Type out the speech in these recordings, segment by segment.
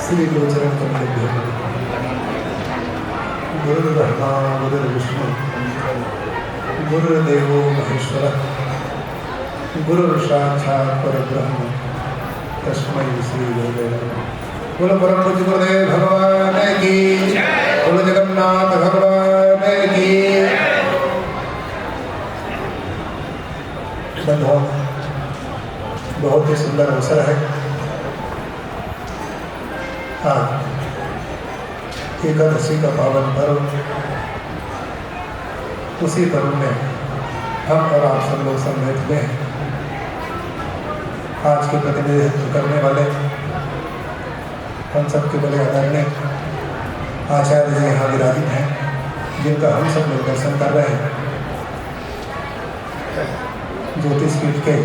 श्री गुरुचरण कमलेभ्यो गुरुर्ब्रह्मा गुरुर्विष्णु गुरुर्देवो महेश्वरः गुरुर्साक्षात् परब्रह्म तस्मै श्री गुरुवे नमः। बोलो परम पूज्य गुरुदेव भगवान की, बोलो जगन्नाथ भगवान की। बंधुओं, बहुत ही सुंदर अवसर है। आज एकादशी का पावन पर्व, उसी पर्व में हम और आप सब लोग सम्मिलित हुए हैं। आज के प्रतिनिधित्व करने वाले हम सबके बड़े आदरणीय आचार्य जी यहाँ विराजित हैं, जिनका हम सब लोग दर्शन कर रहे हैं। ज्योतिष पीठ के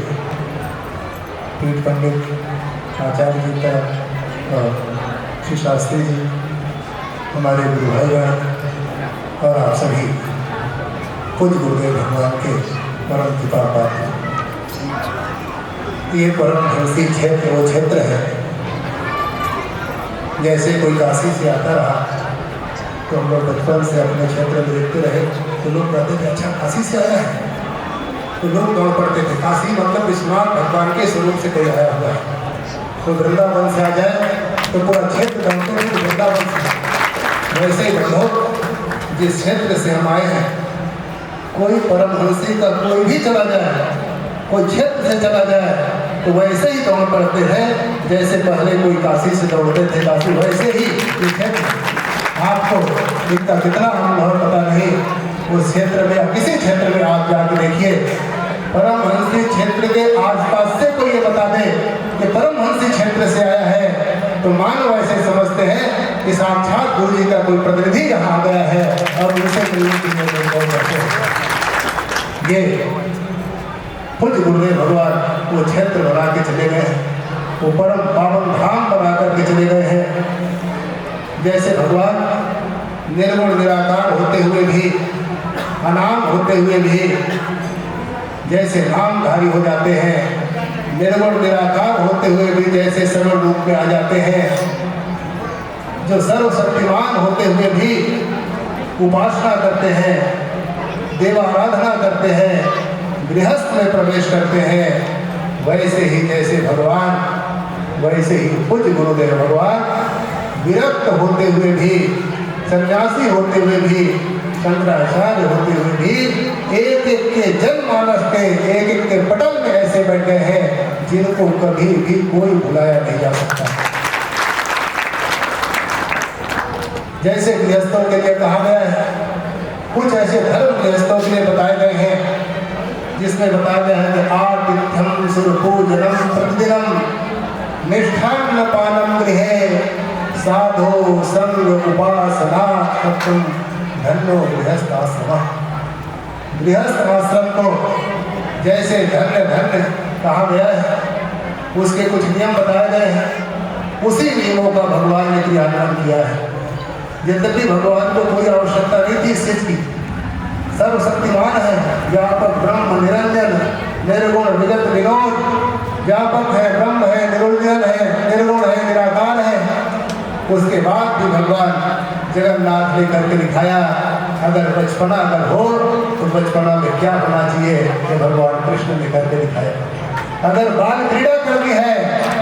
पीठ पंडित आचार्य जी का और श्री शास्त्री जी, हमारे गुरु भाईगण और आप सभी पूज्य गुरुदेव भगवान के परम कृपा पात्र। ये परम हंसी क्षेत्र वो क्षेत्र है, जैसे कोई काशी से आता रहा तो हम लोग बचपन से अपने क्षेत्र में देखते रहे तो लोग कहते थे अच्छा काशी से आया है, तो लोग दौड़ पड़ते थे। काशी मतलब विश्वनाथ भगवान के स्वरूप से कोई आया हुआ है। तो वृंदावन से आ जाए तो पूरा क्षेत्र दौड़ते थे वृंदावन से। वैसे ही बंधु, जिस क्षेत्र से हम आए हैं, कोई परमहंसी का कोई भी चला जाए, कोई क्षेत्र से चला जाए तो वैसे ही दौड़ पड़ते हैं जैसे पहले कोई काशी से दौड़ते थे काशी। वैसे ही ये क्षेत्र आपको इसका कितना अनुभव पता नहीं, उस क्षेत्र में या किसी क्षेत्र में आप जाके देखिए, परमहंसी क्षेत्र के आसपास से कोई ये बता दे कि परमहंसी क्षेत्र से आया है तो मानव ऐसे समझते हैं कि साक्षात गुरु जी का कोई प्रतिनिधि यहाँ आ गया है और उनसे करते हैं। ये पूज्य गुरुदेव भगवान वो क्षेत्र बना के चले गए हैं, वो परम पावन धाम बना करके चले गए हैं। जैसे भगवान निर्गुण निराकार होते हुए भी, अनाम होते हुए भी जैसे नामधारी हो जाते हैं, निर्गुण निराकार होते हुए भी जैसे सर्व रूप में आ जाते हैं, जो सर्वशक्तिमान होते हुए भी उपासना करते हैं, देवाराधना करते हैं, गृहस्थ में प्रवेश करते हैं, वैसे ही जैसे भगवान, वैसे ही पूज्य गुरुदेव भगवान विरक्त होते हुए भी, सन्यासी होते हुए भी, शंकराचार्य होते हुए भी एक एक के जनमानस के एक एक के पटल में ऐसे बैठ गए हैं जिनको कभी भी कोई भुलाया नहीं जा सकता। जैसे गृहस्थों के लिए कहा गया है, कुछ ऐसे धर्म गृहस्थों के लिए बताए गए हैं जिसमें बताया गया है कि आतिथ्यम सुरपूजनम प्रतिदिनम मिष्ठान्न पानम गृहे साधो संग उपासना तत्व धन्यो गृहस्थ आश्रम। गृहस्थ आश्रम को जैसे धन्य धन्य कहा गया है, उसके कुछ नियम बताए गए हैं, उसी नियमों का भगवान ने क्रियान्वयन किया है। यद्यपि भगवान को कोई आवश्यकता नहीं थी इस चीज की, सर्वशक्तिमान है, व्यापक ब्रह्म निरंजन निर्गुण विगत विनोद, व्यापक है, ब्रह्म है, निरंजन है, निर्गुण है, निराकार है। उसके बाद भी भगवान जगन्नाथ ने करके दिखाया। अगर बचपना अगर हो तो बचपना में क्या होना चाहिए कि भगवान कृष्ण ने करके दिखाया। अगर बाल क्रीड़ा करनी है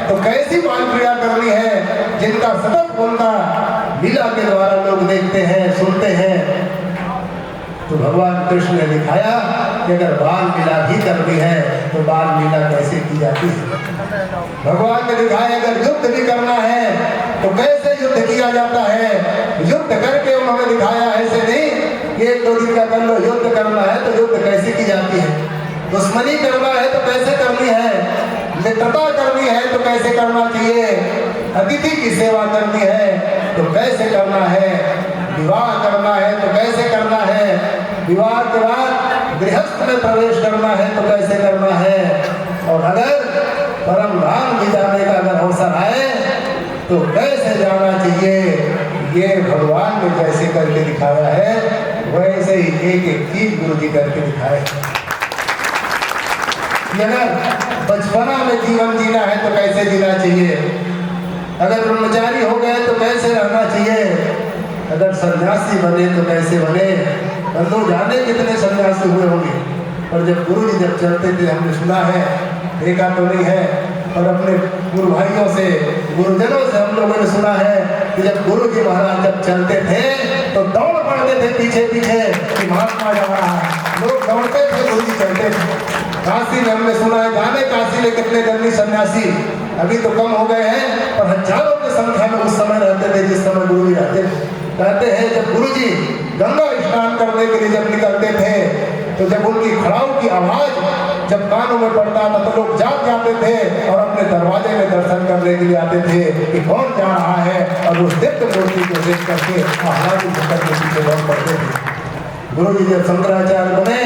तो कैसी बाल क्रीड़ा करनी है जिनका सतत बोलना लीला के द्वारा लोग देखते हैं, सुनते हैं। तो भगवान कृष्ण ने दिखाया कि अगर बाल लीला भी करनी है तो बाल लीला कैसे की जाती है। भगवान ने दिखाया अगर युद्ध भी करना है तो कैसे युद्ध किया जाता है। युद्ध करके उन्होंने दिखाया, ऐसे नहीं एक दो दिन का कर लो, युद्ध करना है तो युद्ध कैसे की जाती है, दुश्मनी करना है तो कैसे करनी है, मित्रता करनी है तो कैसे करना चाहिए, अतिथि की सेवा करनी है तो कैसे करना है, विवाह करना है तो कैसे करना है, विवाह के बाद गृहस्थ में प्रवेश करना है तो कैसे करना है, और अगर परम धाम भी जाने का अगर अवसर आए तो कैसे जाना चाहिए। ये भगवान ने जैसे करके दिखाया है वैसे ही एक एक चीज गुरु जी करके दिखाए। अगर बचपना में जीवन जीना है तो कैसे जीना चाहिए, अगर ब्रह्मचारी हो गए रहना चाहिए। अगर सन्यासी बने तो कैसे बने, बंधु जाने कितने सन्यासी हुए होंगे, पर जब गुरु जी जब चलते थे हमने सुना है, देखा तो नहीं है, और अपने गुरु भाइयों से, गुरुजनों से हम लोगों ने सुना है कि जब गुरु जी महाराज जब चलते थे तो दौड़ पड़ते थे पीछे पीछे कि महात्मा जा रहा है, लोग दौड़ते थे, गुरु जी चलते थे। काशी में हमने सुना है, जाने काशी में कितने दंडी सन्यासी, अभी तो कम हो गए हैं, पर हजारों की संख्या में उस समय रहते थे जिस समय गुरु जी रहते थे। कहते हैं जब गुरु जी गंगा स्नान करने के लिए जब निकलते थे तो जब उनकी खड़ाऊ की आवाज जब कानों में पड़ता था तो लोग जाग जाते थे और अपने दरवाजे में दर्शन करने के लिए आते थे कि कौन जा रहा है, और उस दिव्य मूर्ति को देख करके आह्लादित होकर के पीछे लौट पड़ते थे। गुरु जी जब शंकराचार्य बने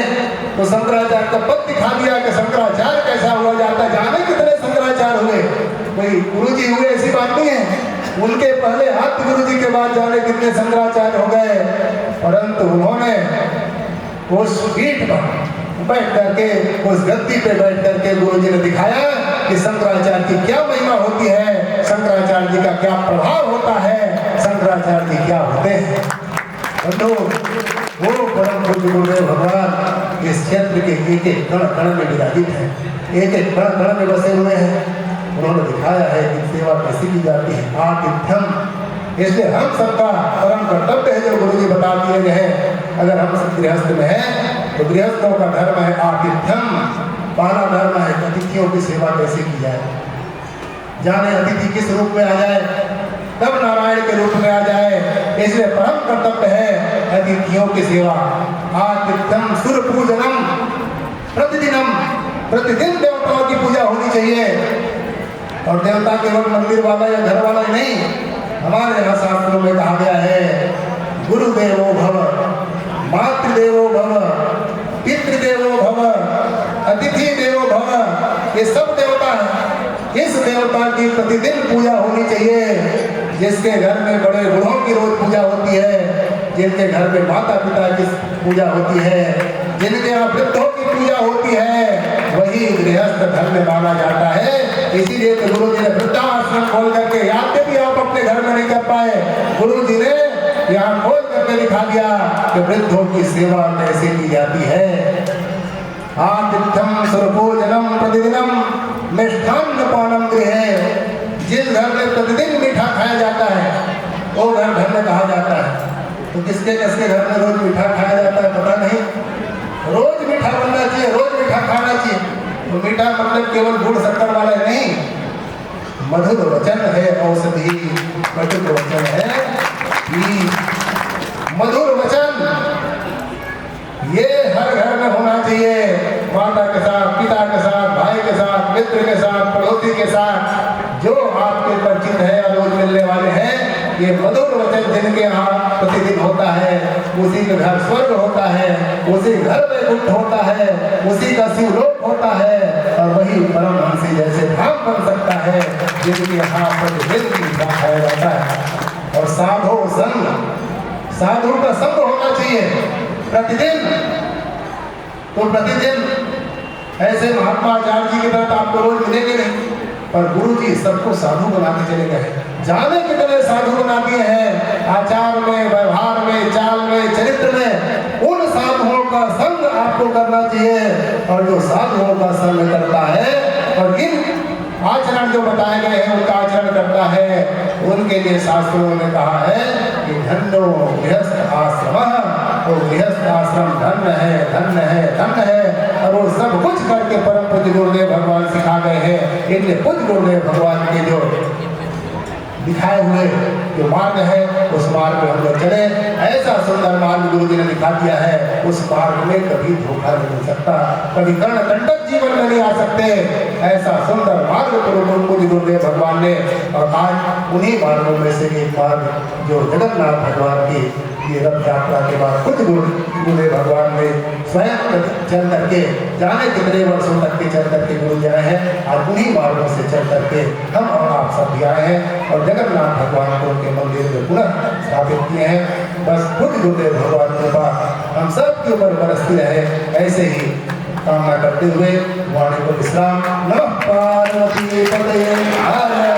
तो शंकराचार्य का पद दिखा दिया कि शंकराचार्य कैसा हुआ जाता, जाने कितने शंकराचार्य हुए, कोई गुरु जी हुए ऐसी बात नहीं है, उनके पहले आद्य गुरु जी के बाद जाने कितने शंकराचार्य हो गए। परंतु उन्होंने उस पीठ पर बैठ करके, उस गद्दी पे बैठ करके गुरु जी ने दिखाया कि शंकराचार्य की क्या महिमा होती है, शंकराचार्य जी का क्या प्रभाव होता है, शंकराचार्य जी क्या होते हैं। बंधु, वो परम पूज्य गुरुदेव भगवान इस क्षेत्र के एक एक कण कण में विराजित है, एक एक कण कण में बसे हुए हैं। उन्होंने दिखाया है कि सेवा कैसी की जाती है, आतिथ्यम। इसलिए हम सबका परम कर्तव्य है जो गुरु जी बता दिए गए हैं। अगर हम सब गृहस्थ में हैं तो गृहस्थों का धर्म है आतिथ्यम, पहला धर्म है अतिथियों की सेवा कैसे की जाए। जाने अतिथि किस रूप में आ जाए, कब नारायण के रूप में आ जाए, इसलिए परम कर्तव्य है अतिथियों की सेवा। आतिथ्यम सुर पूजनम प्रतिदिनम, प्रतिदिन देवताओं की पूजा होनी चाहिए, और देवता केवल मंदिर वाला या घर वाला ही नहीं, हमारे यहाँ शास्त्रों में कहा गया है गुरुदेवो भव, मातृदेवो भव, पितृदेवो भव, अतिथि देवो भव, ये सब देवता हैं। इस देवता की प्रतिदिन पूजा होनी चाहिए। जिसके घर में बड़े बूढ़ों की रोज पूजा होती है, जिनके घर में माता पिता की पूजा होती है, जिनके यहाँ वृद्धों की पूजा होती है, वही गृहस्थ धर्म माना जाता है। इसीलिए तो गुरु जी ने वृद्धाश्रम खोल करके, याद भी आप अपने घर में नहीं कर पाए, गुरु जी ने यहाँ खोल करके दिखा दिया कि वृद्धों की सेवा कैसे की जाती है। आतिथ्यम सर्वभोजनम प्रतिदिनम मिष्ठान्न पानम गृहे, जिस घर में प्रतिदिन मीठा खाया जाता है वो घर धन्य कहा जाता है। तो किसके किसके घर में रोज मीठा खाया जाता है पता नहीं, रोज मीठा बनना चाहिए, रोज मीठा खाना चाहिए। तो मीठा मतलब केवल गुड़ शक्कर वाला नहीं, मधुर वचन है औषधि, मधुर वचन है मधुर वचन, ये हर घर में होना चाहिए। माता के साथ, पिता के साथ, भाई के साथ, मित्र के साथ, पड़ोसी के साथ, जो आपके परिचित है या रोज मिलने वाले हैं, ये मधुर वचन जिनके यहाँ प्रतिदिन होता है, उसी के घर स्वर्ग होता है, उसी घर में गुप्त होता है, उसी का शिवलोक होता है, और वही परमहंसी जैसे धाम बन सकता है जिनके यहाँ प्रतिदिन की खाया जाता है। और साधु संग, साधु का संग होना चाहिए प्रतिदिन। तो प्रतिदिन ऐसे महात्मा आचार्य जी की तरह आपको रोज मिलेंगे नहीं, पर गुरु जी सबको साधु बनाते चले गए। जाने कितने साधु बना दिए हैं, आचार में, व्यवहार में, चाल में, चरित्र में। उन साधुओं का संग आपको करना चाहिए, और जो साधुओं का संग करता है और इन आचरण जो बताए गए हैं उनका आचरण करता है, उनके लिए शास्त्रों ने कहा है कि धन्यो गृहस्थ आश्रम, तो गृहस्थ आश्रम धन्य है, धन्य है, धन्य है। और वो सब कुछ करके परम पूज्य गुरुदेव भगवान सिखा गए हैं। इनके पूज्य गुरुदेव भगवान के जो दिखाए हुए जो मार्ग है उस मार्ग में हम लोग चले। ऐसा सुंदर मार्ग गुरु जी ने दिखा दिया है, उस मार्ग में कभी धोखा नहीं मिल सकता, कभी कर्ण कंटक जीवन में नहीं आ सकते। ऐसा सुंदर मार्ग गुरुदेव भगवान ने, और आज उन्हीं मार्गों में से एक मार्ग जो जगन्नाथ भगवान की ये रथ यात्रा के बाद कुछ गुरुदेव भगवान ने स्वयं चल करके, जाने कितने वर्षों तक के चल करके गुरु जी आए हैं, आज उन्हीं मार्गों से चल करके हम और आप सब भी आए हैं और जगन्नाथ भगवान को उनके मंदिर में पुनः स्थापित किए हैं। बस खुद गुरुदेव भगवान के पास हम सब के ऊपर बरसती रहे, ऐसे ही कामना करते हुए वाणी को विश्राम। नमः पार्वती पतये।